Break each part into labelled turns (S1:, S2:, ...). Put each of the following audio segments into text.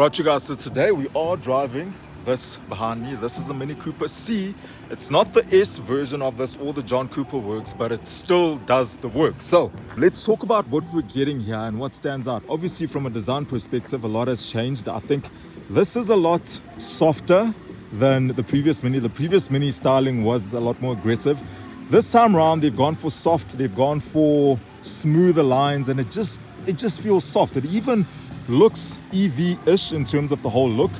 S1: Right, you guys, so today we are driving this behind me. This is a Mini Cooper C. It's not the S version of this or the John Cooper works, but it still does the work. So let's talk about what we're getting here and what stands out. Obviously, from a design perspective, a lot has changed. I think this is a lot softer than the previous Mini. The previous Mini styling was a lot more aggressive. This time around, they've gone for soft, they've gone for smoother lines, and it just feels soft. It even looks EV-ish in terms of the whole look.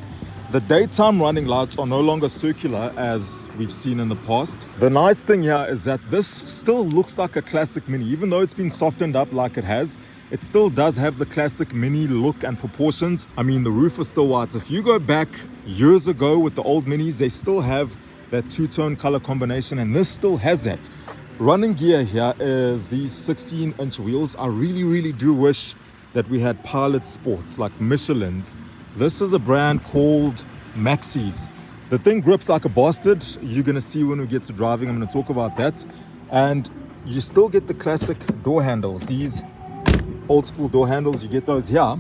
S1: The daytime running lights are no longer circular as we've seen in the past. The nice thing here is that this still looks like a classic Mini. Even though it's been softened up like it has, it still does have the classic Mini look and proportions. I mean, the roof is still white. If you go back years ago with the old Minis, they still have that two-tone color combination, and this still has that. Running gear here is these 16-inch wheels. I really do wish that we had Pilot Sports like Michelin's. This is a brand called Maxxis. The thing grips like a bastard. You're gonna see when we get to driving. I'm gonna talk about that. And you still get the classic door handles. These old school door handles, you get those here.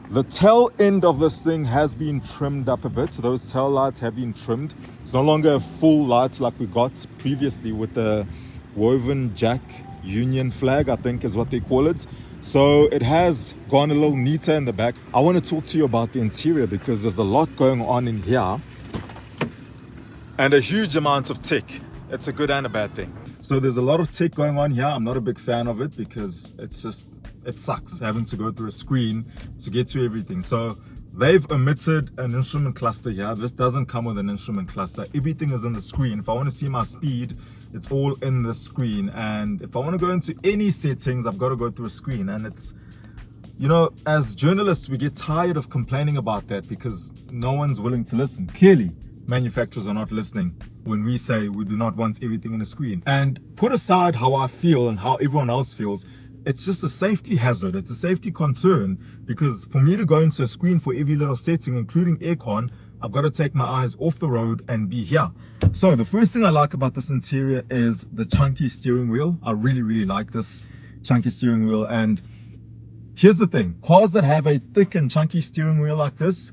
S1: The tail end of this thing has been trimmed up a bit. So those tail lights have been trimmed. It's no longer a full light like we got previously with the woven jack union flag, I think is what they call it. So it has gone a little neater in the back. I want to talk to you about the interior because there's a lot going on in here and a huge amount of tech. It's a good and a bad thing. So there's a lot of tech going on here. I'm not a big fan of it because it sucks having to go through a screen to get to everything. So they've omitted an instrument cluster here. This doesn't come with an instrument cluster. Everything is in the screen. If I want to see my speed, it's all in the screen. And if I want to go into any settings, I've got to go through a screen. And it's, you know, as journalists, we get tired of complaining about that because no one's willing to listen. Clearly, manufacturers are not listening when we say we do not want everything in a screen. And put aside how I feel and how everyone else feels, it's just a safety hazard. It's a safety concern because for me to go into a screen for every little setting, including aircon, I've got to take my eyes off the road and be here. So the first thing I like about this interior is the chunky steering wheel. I really like this chunky steering wheel. And here's the thing, cars that have a thick and chunky steering wheel like this,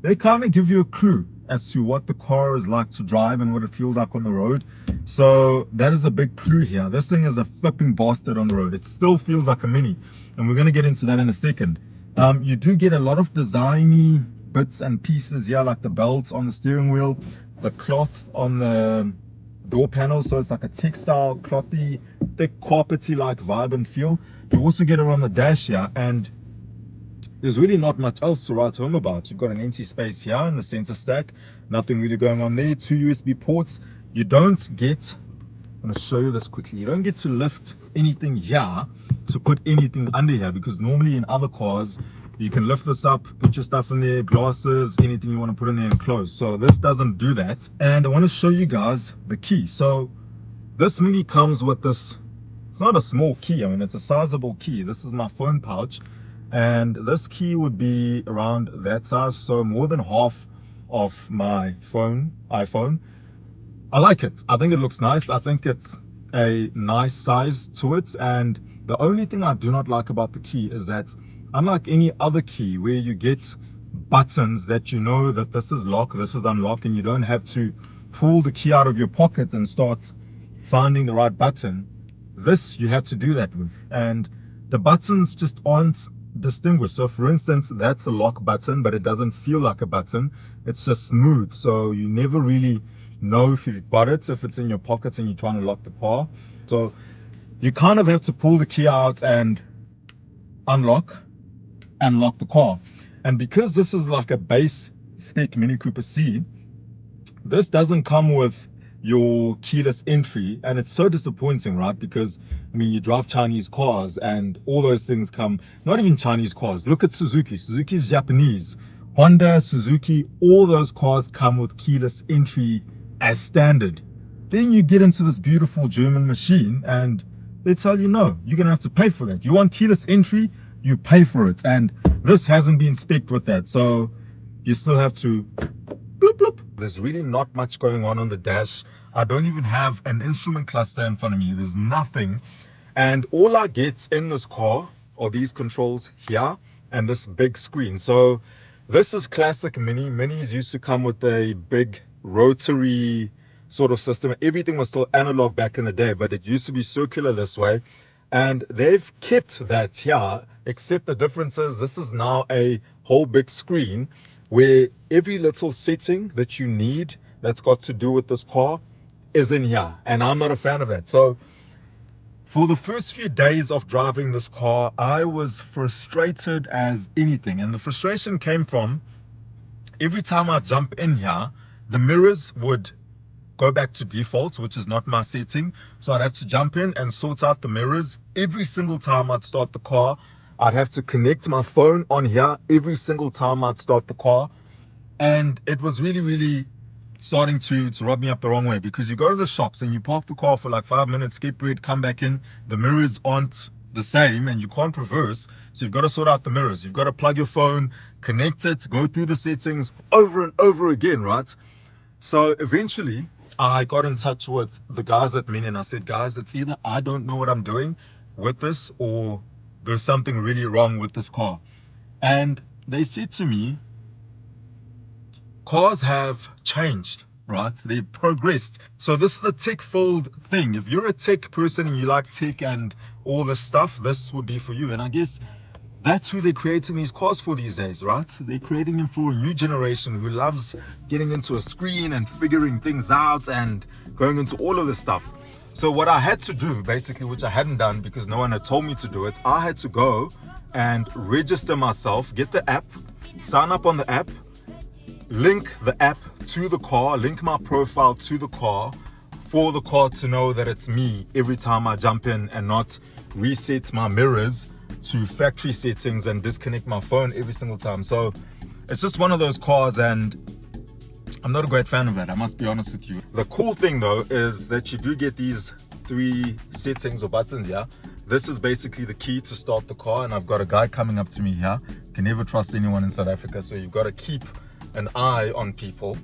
S1: they kind of give you a clue as to what the car is like to drive and what it feels like on the road. So that is a big clue here. This thing is a flipping bastard on the road. It still feels like a Mini, and we're going to get into that in a second. You do get a lot of designy bits and pieces here, like the belts on the steering wheel, the cloth on the door panel, so it's like a textile, clothy, thick, carpety like vibe and feel. You also get it on the dash here, and there's really not much else to write home about. You've got an empty space here in the center stack, nothing really going on there. 2 USB ports. You don't get, I'm going to show you this quickly, you don't get to lift anything here to put anything under here, because normally in other cars you can lift this up, put your stuff in there, glasses, anything you want to put in there and close. So this doesn't do that. And I want to show you guys the key. So this Mini comes with this, it's not a small key, I mean it's a sizable key. This is my phone pouch, and this key would be around that size, so more than half of my iPhone. I like it. I think it looks nice. I think it's a nice size to it. And the only thing I do not like about the key is that unlike any other key where you get buttons that you know that this is lock, this is unlock, and you don't have to pull the key out of your pocket and start finding the right button, this you have to do that with. And the buttons just aren't distinguished. So for instance, that's a lock button, but it doesn't feel like a button. It's just smooth, so you never really know if you've got it, if it's in your pockets and you're trying to lock the car. So you kind of have to pull the key out and unlock and lock the car. And because this is like a base spec Mini Cooper C, this doesn't come with your keyless entry, and it's so disappointing, right? Because I mean, you drive Chinese cars and all those things come, not even Chinese cars, look at Suzuki's Japanese, Honda, Suzuki, all those cars come with keyless entry as standard. Then you get into this beautiful German machine and they tell you, no, you're gonna have to pay for that. You want keyless entry, you pay for it. And this hasn't been spec'd with that, so you still have to bloop bloop. There's really not much going on the dash. I don't even have an instrument cluster in front of me. There's nothing. And all I get in this car are these controls here and this big screen. So This is classic Mini. Minis used to come with a big rotary sort of system. Everything was still analog back in the day, but it used to be circular this way. And they've kept that here, except the difference is this is now a whole big screen where every little setting that you need that's got to do with this car is in here. And I'm not a fan of that. So for the first few days of driving this car, I was frustrated as anything. And the frustration came from every time I jump in here, the mirrors would go back to default, which is not my setting. So I'd have to jump in and sort out the mirrors. Every single time I'd start the car, I'd have to connect my phone on here every single time I'd start the car. And it was really, really starting to rub me up the wrong way, because you go to the shops and you park the car for like 5 minutes, get bread, come back in, the mirrors aren't the same and you can't reverse. So you've got to sort out the mirrors. You've got to plug your phone, connect it, go through the settings over and over again, right? So eventually I got in touch with the guys at Mini and I said, guys, it's either I don't know what I'm doing with this or there's something really wrong with this car. And they said to me, cars have changed, right? They've progressed. So this is a tech-filled thing. If you're a tech person and you like tech and all this stuff, this would be for you. And I guess that's who they're creating these cars for these days, right? They're creating them for a new generation who loves getting into a screen and figuring things out and going into all of this stuff. So what I had to do, basically, which I hadn't done because no one had told me to do it, I had to go and register myself, get the app, sign up on the app, link the app to the car, link my profile to the car for the car to know that it's me every time I jump in, and not reset my mirrors to factory settings and disconnect my phone every single time. So it's just one of those cars, and I'm not a great fan of it, I must be honest with you. The cool thing though is that you do get these 3 settings or buttons here. This is basically the key to start the car, and I've got a guy coming up to me here. Can never trust anyone in South Africa, so you've got to keep an eye on people.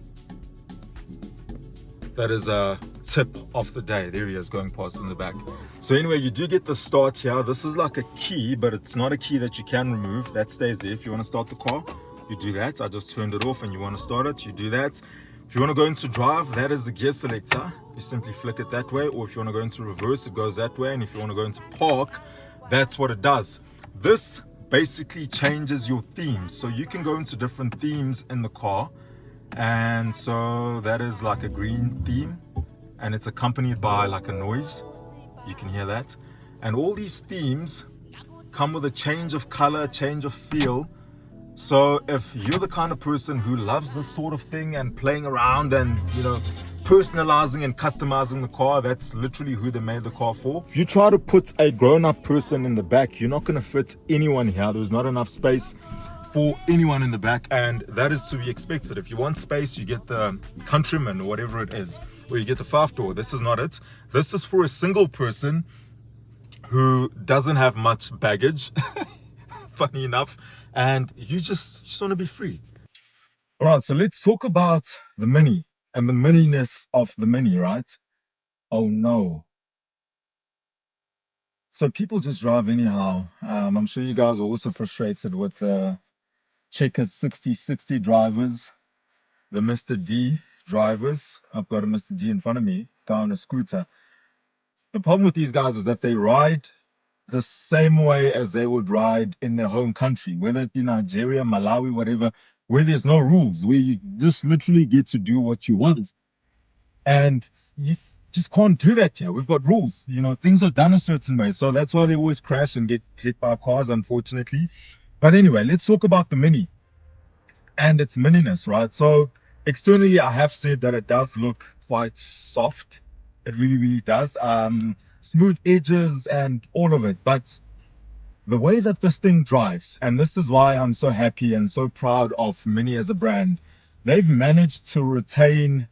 S1: That is a tip of the day. There he is going past in the back. So anyway, you do get the start here. This is like a key, but it's not a key that you can remove. That stays there. If you want to start the car, you do that. I just turned it off, and you want to start it, you do that. If you want to go into drive, that is the gear selector. You simply flick it that way, or if you want to go into reverse, it goes that way. And if you want to go into park, that's what it does. This basically changes your themes, so you can go into different themes in the car. And so that is like a green theme, and it's accompanied by like a noise, you can hear that. And all these themes come with a change of color, change of feel. So if you're the kind of person who loves this sort of thing and playing around and, you know, personalizing and customizing the car, that's literally who they made the car for. If you try to put a grown-up person in the back, you're not going to fit anyone here. There's not enough space for anyone in the back, and that is to be expected. If you want space, you get the Countryman or whatever it is, or you get the 5-door. This is not it. This is for a single person who doesn't have much baggage, funny enough, and you just want to be free. All right, so let's talk about the Mini and the mininess of the Mini, right? Oh no. So people just drive anyhow. I'm sure you guys are also frustrated with the Checkers 6060 drivers, the Mr. D drivers. I've got a Mr. D in front of me, guy on a scooter. The problem with these guys is that they ride the same way as they would ride in their home country, whether it be Nigeria, Malawi, whatever, where there's no rules, where you just literally get to do what you want. And you just can't do that here. We've got rules. You know, things are done a certain way. So that's why they always crash and get hit by cars, unfortunately. But anyway, let's talk about the Mini and its mininess, right? So externally, I have said that it does look quite soft. It really, really does. Smooth edges and all of it. But the way that this thing drives, and this is why I'm so happy and so proud of Mini as a brand, they've managed to retain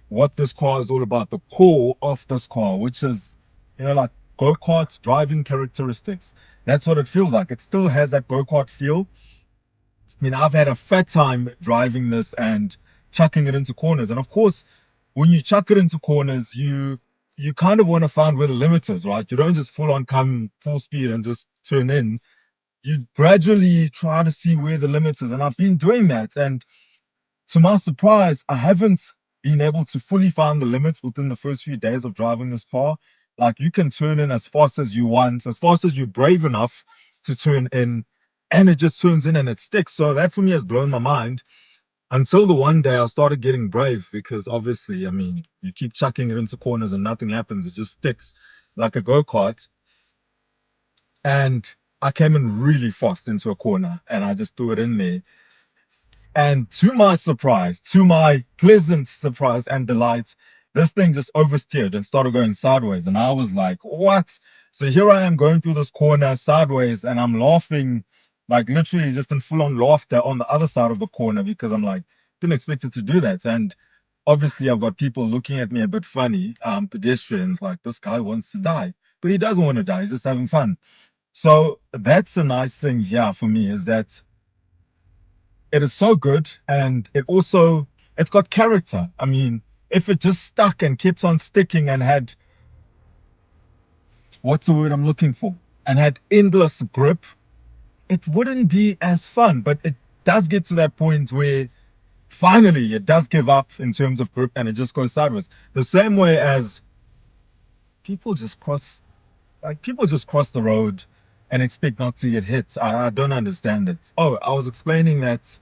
S1: what this car is all about, the core of this car, which is, you know, like go-kart driving characteristics. That's what it feels like. It still has that go-kart feel. I mean, I've had a fat time driving this and chucking it into corners. And of course, when you chuck it into corners, you kind of want to find where the limit is, right? You don't just full on come full speed and just turn in. you gradually try to see where the limit is. And I've been doing that. And to my surprise, I haven't been able to fully find the limit within the first few days of driving this car. Like you can turn in as fast as you want, as fast as you're brave enough to turn in, and it just turns in and it sticks. So that for me has blown my mind until the one day I started getting brave because obviously, I mean, you keep chucking it into corners and nothing happens. It just sticks like a go-kart. And I came in really fast into a corner and I just threw it in there. And to my surprise, to my pleasant surprise and delight, this thing just oversteered and started going sideways. And I was like, what? So here I am going through this corner sideways and I'm laughing, like literally just in full on laughter on the other side of the corner because I'm like, didn't expect it to do that. And obviously, I've got people looking at me a bit funny, pedestrians, like this guy wants to die, but he doesn't want to die. He's just having fun. So that's a nice thing here for me is that it is so good and it's got character. I mean, if it just stuck and kept on sticking and had what's the word I'm looking for? And had endless grip, it wouldn't be as fun. But it does get to that point where finally it does give up in terms of grip and it just goes sideways. The same way as people just cross people just cross the road and expect not to get hit. I don't understand it. Oh, I was explaining that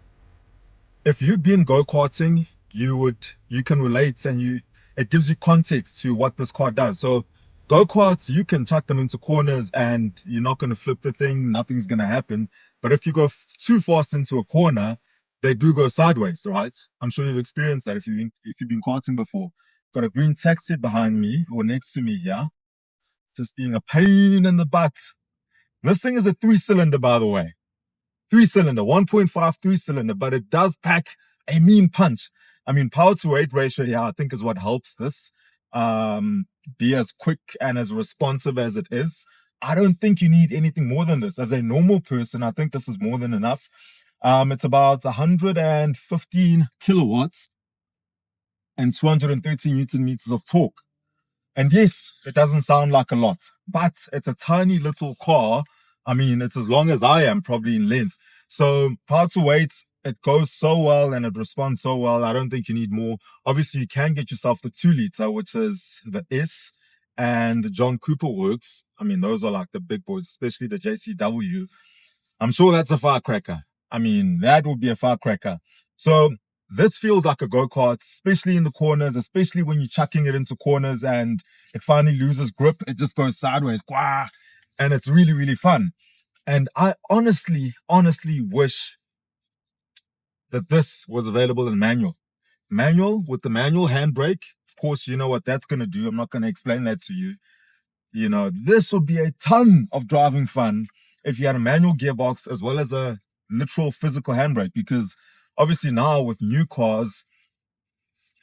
S1: if you've been go-karting, you can relate and you it gives you context to what this car does. So go-karts, you can chuck them into corners and you're not going to flip the thing, nothing's going to happen. But if you go too fast into a corner, they do go sideways, right? I'm sure you've experienced that if you've been karting before. Got a green taxi behind me or next to me here, just being a pain in the butt. This thing is a three-cylinder, by the way. Three-cylinder, 1.5 three-cylinder, but it does pack a mean punch. I mean, power to weight ratio, yeah, I think is what helps this be as quick and as responsive as it is. I don't think you need anything more than this. As a normal person, I think this is more than enough. It's about 115 kilowatts and 230 newton meters of torque. And yes, it doesn't sound like a lot, but it's a tiny little car. I mean, it's as long as I am, probably in length. So power to weight, it goes so well and it responds so well. I don't think you need more. Obviously, you can get yourself the 2 liter, which is the S and the John Cooper Works. I mean, those are like the big boys, especially the JCW. I'm sure that's a firecracker. I mean, that would be a firecracker. So this feels like a go-kart, especially in the corners, especially when you're chucking it into corners and it finally loses grip. It just goes sideways. Gwah, and it's really, really fun. And I honestly wish that this was available in manual. Manual with the manual handbrake. Of course, you know what that's going to do. I'm not going to explain that to you. You know, this would be a ton of driving fun if you had a manual gearbox as well as a literal physical handbrake, because obviously now with new cars,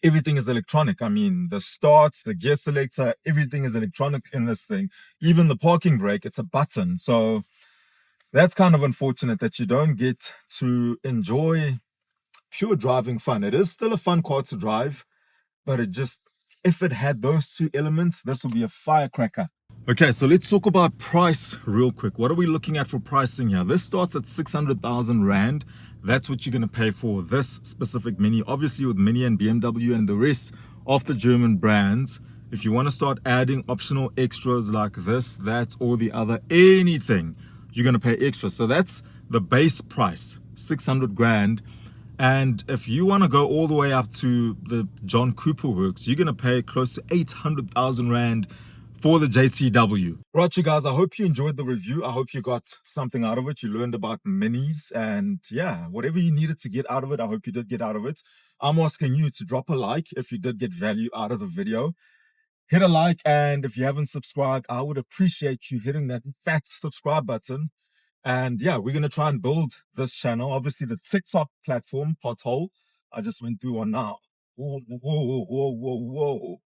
S1: everything is electronic. I mean, the starts, the gear selector, everything is electronic in this thing. Even the parking brake, it's a button. So that's kind of unfortunate that you don't get to enjoy pure driving fun. It is still a fun car to drive, but it just, if it had those two elements, this would be a firecracker. Okay, so let's talk about price real quick. What are we looking at for pricing here? This starts at 600,000 Rand. That's what you're going to pay for this specific Mini. Obviously with Mini and BMW and the rest of the German brands, if you want to start adding optional extras like this, that, or the other, anything, you're going to pay extra. So that's the base price, 600 grand. And if you want to go all the way up to the John Cooper Works, you're going to pay close to 800,000 Rand for the JCW. Right, you guys, I hope you enjoyed the review. I hope you got something out of it. You learned about minis and yeah, whatever you needed to get out of it, I hope you did get out of it. I'm asking you to drop a like if you did get value out of the video. Hit a like, and if you haven't subscribed, I would appreciate you hitting that fat subscribe button. And yeah, we're going to try and build this channel. Obviously, the TikTok platform, Pothole, I just went through one now. Whoa, whoa, whoa, whoa, whoa.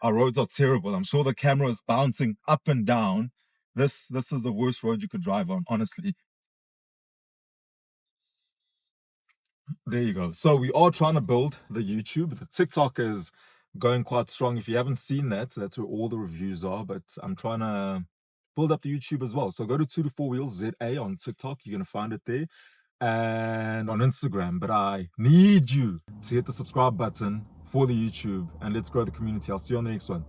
S1: Our roads are terrible. I'm sure the camera is bouncing up and down. This is the worst road you could drive on, honestly. There you go. So we are trying to build the YouTube. The TikTok is going quite strong. If you haven't seen that, that's where all the reviews are. But I'm trying to build up the YouTube as well. So go to 2to4wheels ZA on TikTok. You're going to find it there. And on Instagram. But I need you to hit the subscribe button for the YouTube, and let's grow the community. I'll see you on the next one.